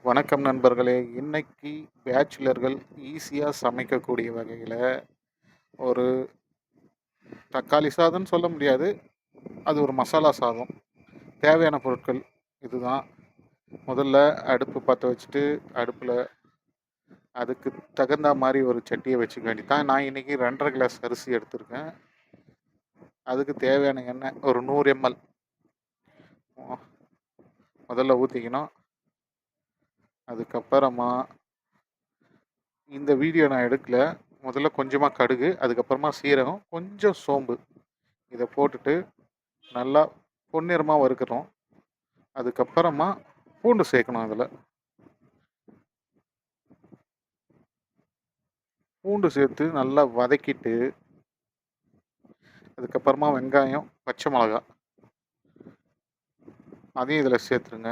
வணக்கம் நண்பர்களே. இன்னைக்கு பேச்சுலர்கள் ஈஸியாக சமைக்கக்கூடிய வகையில் ஒரு தக்காளி சாதம்னு சொல்ல முடியாது, அது ஒரு மசாலா சாதம். தேவையான பொருட்கள் இதுதான். முதல்ல அடுப்பு பற்ற வச்சுட்டு அடுப்பில் அதுக்கு தகுந்த மாதிரி ஒரு சட்டியை வச்சுக்க வேண்டியதான். நான் இன்றைக்கி 2.5 கிளாஸ் அரிசி எடுத்திருக்கேன். அதுக்கு தேவையான எண்ணெய் ஒரு 100 ml முதல்ல ஊற்றிக்கணும். அதுக்கப்புறமா இந்த வீடியோ நான் எடுக்கல. முதல்ல கொஞ்சமாக கடுகு, அதுக்கப்புறமா சீரகம், கொஞ்சம் சோம்பு இதை போட்டுட்டு நல்லா பொன்னிறமாக வறுக்கணும். அதுக்கப்புறமா பூண்டு சேர்க்கணும். அதில் பூண்டு சேர்த்து நல்லா வதக்கிட்டு அதுக்கப்புறமா வெங்காயம், பச்சை மிளகா அதையும் இதில் சேர்த்துருங்க.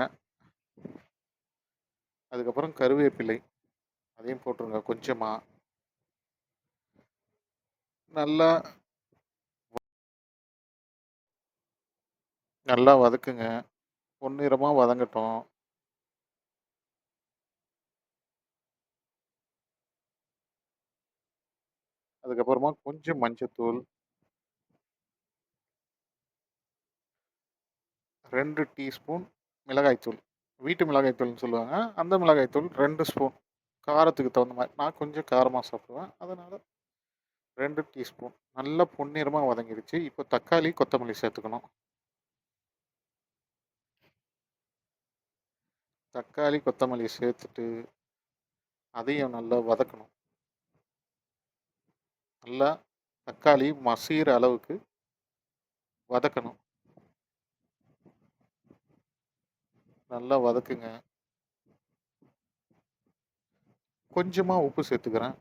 அதுக்கப்புறம் கருவேப்பிலை அதையும் போட்டுருங்க. கொஞ்சமாக நல்லா நல்லா வதக்குங்க. பொன்னிறமாக வதங்கட்டும். அதுக்கப்புறமா கொஞ்சம் மஞ்சத்தூள், 2 டீஸ்பூன் மிளகாய்த்தூள், வீட்டு மிளகாய்த்தூள்னு சொல்லுவாங்க, அந்த மிளகாய்த்தூள் 2 ஸ்பூன், காரத்துக்கு தகுந்த மாதிரி. நான் கொஞ்சம் காரமாக சாப்பிடுவேன், அதனால் 2 டீஸ்பூன். நல்லா பொன்னிறமாக வதங்கிடுச்சு. இப்போ தக்காளி, கொத்தமல்லி சேர்த்துக்கணும். தக்காளி, கொத்தமல்லி சேர்த்துட்டு அதையும் நல்லா வதக்கணும். நல்லா தக்காளி மசிகிற அளவுக்கு வதக்கணும். நல்லா வதக்குங்க. கொஞ்சமாக உப்பு சேர்த்துக்கிறேன்.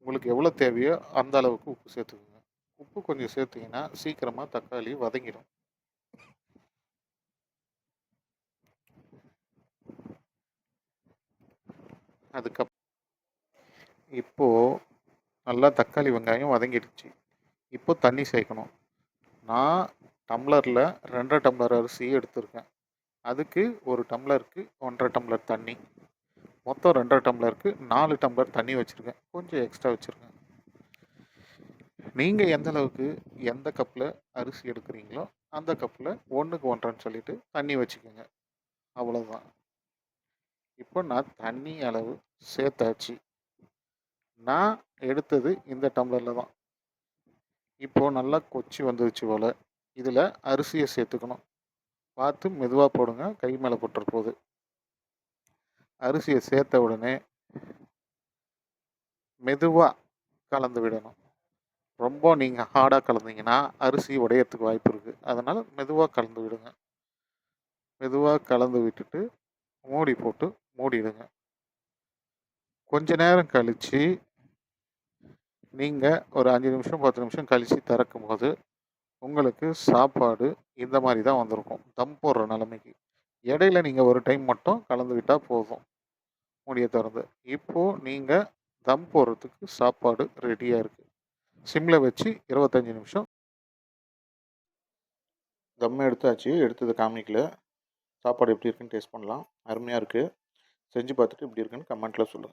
உங்களுக்கு எவ்வளோ தேவையோ அந்த அளவுக்கு உப்பு சேர்த்துக்குங்க. உப்பு கொஞ்சம் சேர்த்திங்கன்னா சீக்கிரமாக தக்காளி வதங்கிடும். அதுக்கப்புறம் இப்போது நல்லா தக்காளி வெங்காயம் வதங்கிடுச்சு. இப்போ தண்ணி சேர்க்கணும். நான் டம்ளரில் 2.5 டம்ளர் அரிசி எடுத்திருக்கேன். அதுக்கு 1 டம்ளருக்கு 1.5 டம்ளர் தண்ணி. மொத்தம் 2.5 டம்ளருக்கு 4 டம்ளர் தண்ணி வச்சுருக்கேன். கொஞ்சம் எக்ஸ்ட்ரா வச்சுருக்கேன். நீங்கள் எந்த அளவுக்கு எந்த கப்பில் அரிசி எடுக்கிறீங்களோ அந்த கப்பில் 1க்கு 1.5ன்னு சொல்லிவிட்டு தண்ணி வச்சுக்கோங்க. அவ்வளோதான். இப்போ நான் தண்ணி அளவு சேர்த்தாச்சு. நான் எடுத்தது இந்த டம்ளரில் தான். இப்போது நல்லா கொச்சி வந்துருச்சு போல். இதில் அரிசியை சேர்த்துக்கணும். பார்த்து மெதுவாக போடுங்க, கை மேலே போட்டுற போகுது. அரிசியை சேர்த்த உடனே மெதுவாக கலந்து விடணும். ரொம்ப நீங்கள் ஹார்டாக கலந்தீங்கன்னா அரிசி உடையறதுக்கு வாய்ப்பு இருக்குது. அதனால் மெதுவாக கலந்து விடுங்க. மெதுவாக கலந்து விட்டுட்டு மூடி போட்டு மூடிடுங்க. கொஞ்ச நேரம் கழித்து நீங்கள் ஒரு 5 நிமிஷம் 10 நிமிஷம் கழித்து திறக்கும் போது உங்களுக்கு சாப்பாடு இந்த மாதிரி தான் வந்திருக்கும். தம் போடுற நிலைமைக்கு. இடையில நீங்கள் ஒரு டைம் மட்டும் கலந்து விட்டால் போதும், மூடியை திறந்து. இப்போது நீங்கள் தம் போடுறதுக்கு சாப்பாடு ரெடியாக இருக்குது. சிம்மில் வச்சு 25 நிமிஷம் தம் எடுத்தாச்சு. எடுத்தது காமிக்கல. சாப்பாடு எப்படி இருக்குன்னு டேஸ்ட் பண்ணலாம். அருமையாக இருக்குது. செஞ்சு பார்த்துட்டு எப்படி இருக்குன்னு கமெண்ட்டில் சொல்லுங்கள்.